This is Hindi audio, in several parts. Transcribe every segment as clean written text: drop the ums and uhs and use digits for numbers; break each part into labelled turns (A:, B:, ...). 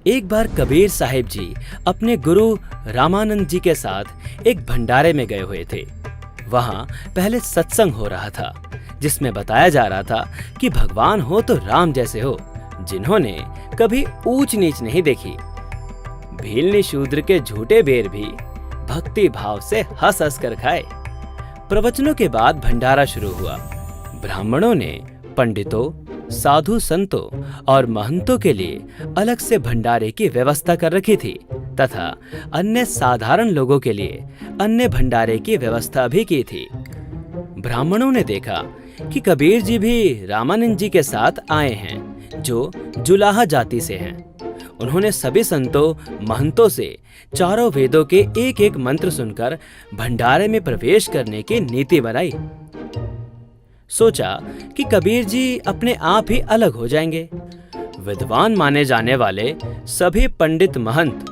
A: एक बार कबीर साहिब जी अपने गुरु रामानंद जी के साथ एक भंडारे में गए हुए थे। वहां पहले सत्संग हो रहा था, जिसमें बताया जा रहा था कि भगवान हो तो राम जैसे हो, जिन्होंने कभी ऊंच नीच नहीं देखी। भीलनी शूद्र के झूठे बेर भी भक्ति भाव से हंस हंस कर खाए। प्रवचनों के बाद भंडारा शुरू हुआ। ब्राह्मणों ने पंडितों, साधु संतों और महंतों के लिए अलग से भंडारे की व्यवस्था कर रखी थी तथा अन्य साधारण लोगों के लिए अन्य भंडारे की व्यवस्था भी की थी। ब्राह्मणों ने देखा कि कबीर जी भी रामानंद जी के साथ आए हैं, जो जुलाहा जाति से हैं। उन्होंने सभी संतों, महंतों से चारों वेदों के एक एक मंत्र सुनकर भंडारे में प्रवेश करने की नीति बनाई। सोचा कि कबीर जी अपने आप ही अलग हो जाएंगे। विद्वान माने जाने वाले सभी पंडित महंत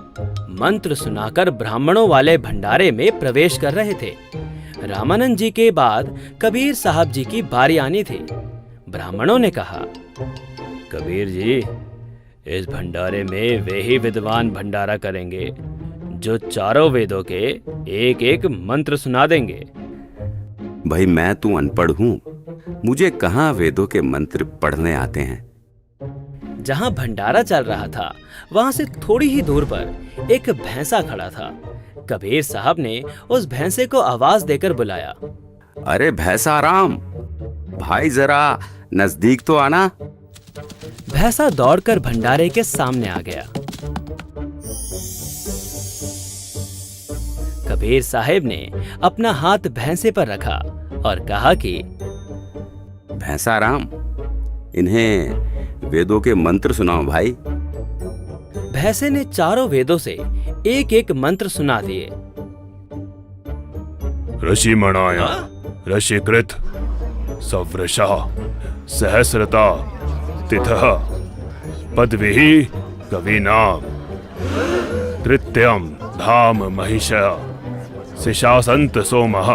A: मंत्र सुनाकर ब्राह्मणों वाले भंडारे में प्रवेश कर रहे थे। रामानंद जी के बाद कबीर साहब जी की बारी आनी थी। ब्राह्मणों ने कहा, कबीर जी, इस भंडारे में वे ही विद्वान भंडारा करेंगे जो चारों वेदों के एक एक मंत्र सुना देंगे।
B: भाई, मैं तो अनपढ़ हूँ, मुझे कहाँ वेदों के मंत्र पढ़ने आते हैं।
A: जहाँ भंडारा चल रहा था वहां से थोड़ी ही दूर पर एक भैंसा खड़ा था। कबीर साहब ने उस भैंसे को आवाज देकर बुलाया,
B: अरे भैंसा राम, भाई जरा नजदीक तो आना।
A: भैंसा दौड़कर भंडारे के सामने आ गया। कबीर साहब ने अपना हाथ भैंसे पर रखा और कहा कि
B: भैंसा राम, इन्हें वेदों के मंत्र सुनाओ भाई।
A: भैंसे ने चारों वेदों से एक एक मंत्र सुना दिए।
C: ऋषि मणाया ऋषिकृत सवृषा सहस्रता तिथः पदविहि कवीनाम तृतीयम धाम महिषा शिशासंत सोमः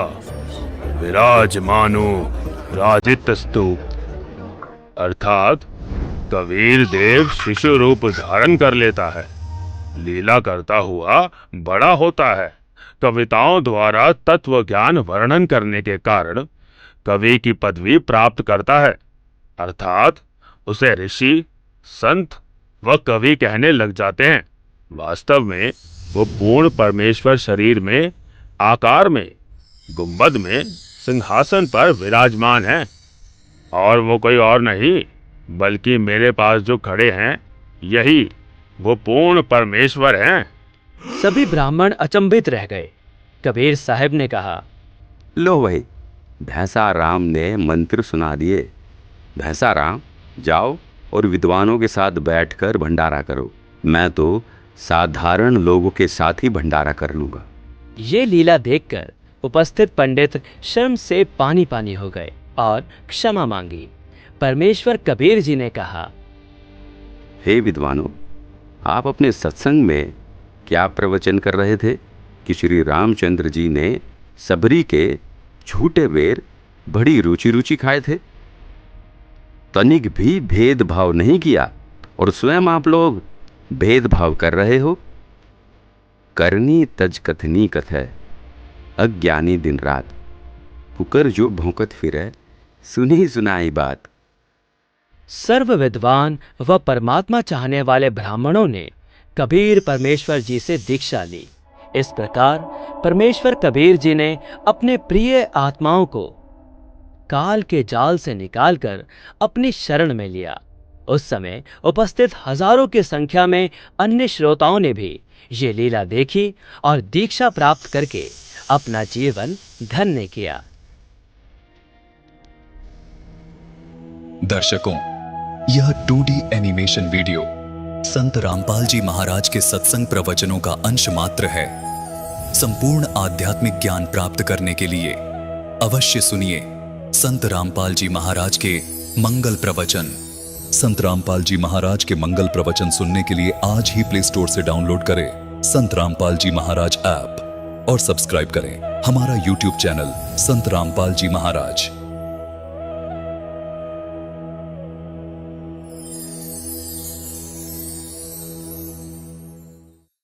C: विराजमानो राजितस्तु। अर्थात कबीर देव शिशु रूप धारण कर लेता है, लीला करता हुआ बड़ा होता है। कविताओं द्वारा तत्व ज्ञान वर्णन करने के कारण कवि की पदवी प्राप्त करता है, अर्थात उसे ऋषि, संत व कवि कहने लग जाते हैं। वास्तव में वो पूर्ण परमेश्वर शरीर में, आकार में, गुंबद में, सिंहासन पर विराजमान है, और वो कोई और नहीं बल्कि मेरे पास जो खड़े हैं यही वो पूर्ण परमेश्वर हैं।
A: सभी ब्राह्मण अचंभित रह गए। कबीर साहब ने कहा,
B: लो भाई, भैंसा राम ने मंत्र सुना दिए। भैंसा राम, जाओ और विद्वानों के साथ बैठकर भंडारा करो। मैं तो साधारण लोगों के साथ ही भंडारा कर लूंगा।
A: ये लीला देखकर उपस्थित पंडित शर्म से पानी पानी हो गए और क्षमा मांगी। परमेश्वर कबीर जी ने कहा,
B: हे विद्वानों, आप अपने सत्संग में क्या प्रवचन कर रहे थे कि श्री रामचंद्र जी ने सबरी के झूठे बेर बड़ी रुचि रुचि खाए थे। तनिक भी भेदभाव नहीं किया और स्वयं आप लोग भेदभाव कर रहे हो। करनी तज कथनी कथै, अज्ञानी दिन रात, पुकर जो भौंकत फिरे, सुनी सुनाई बात।
A: सर्व विद्वान व परमात्मा चाहने वाले ब्राह्मणों ने कबीर परमेश्वर जी से दीक्षा ली। इस प्रकार परमेश्वर कबीर जी ने अपने प्रिय आत्माओं को काल के जाल से निकालकर अपनी शरण में लिया। उस समय उपस्थित हजारों की संख्या में अन्य श्रोताओं ने भी ये लीला देखी और दीक्षा प्राप्त करके अपना जीवन धन्य किया।
D: दर्शकों, यह 2D एनिमेशन वीडियो संत रामपाल जी महाराज के सत्संग प्रवचनों का अंश मात्र है। संपूर्ण आध्यात्मिक ज्ञान प्राप्त करने के लिए अवश्य सुनिए संत रामपाल जी महाराज के मंगल प्रवचन। संत रामपाल जी महाराज के मंगल प्रवचन सुनने के लिए आज ही प्ले स्टोर से डाउनलोड करें संत रामपाल जी महाराज ऐप और सब्सक्राइब करें हमारा YouTube चैनल संत रामपाल जी महाराज।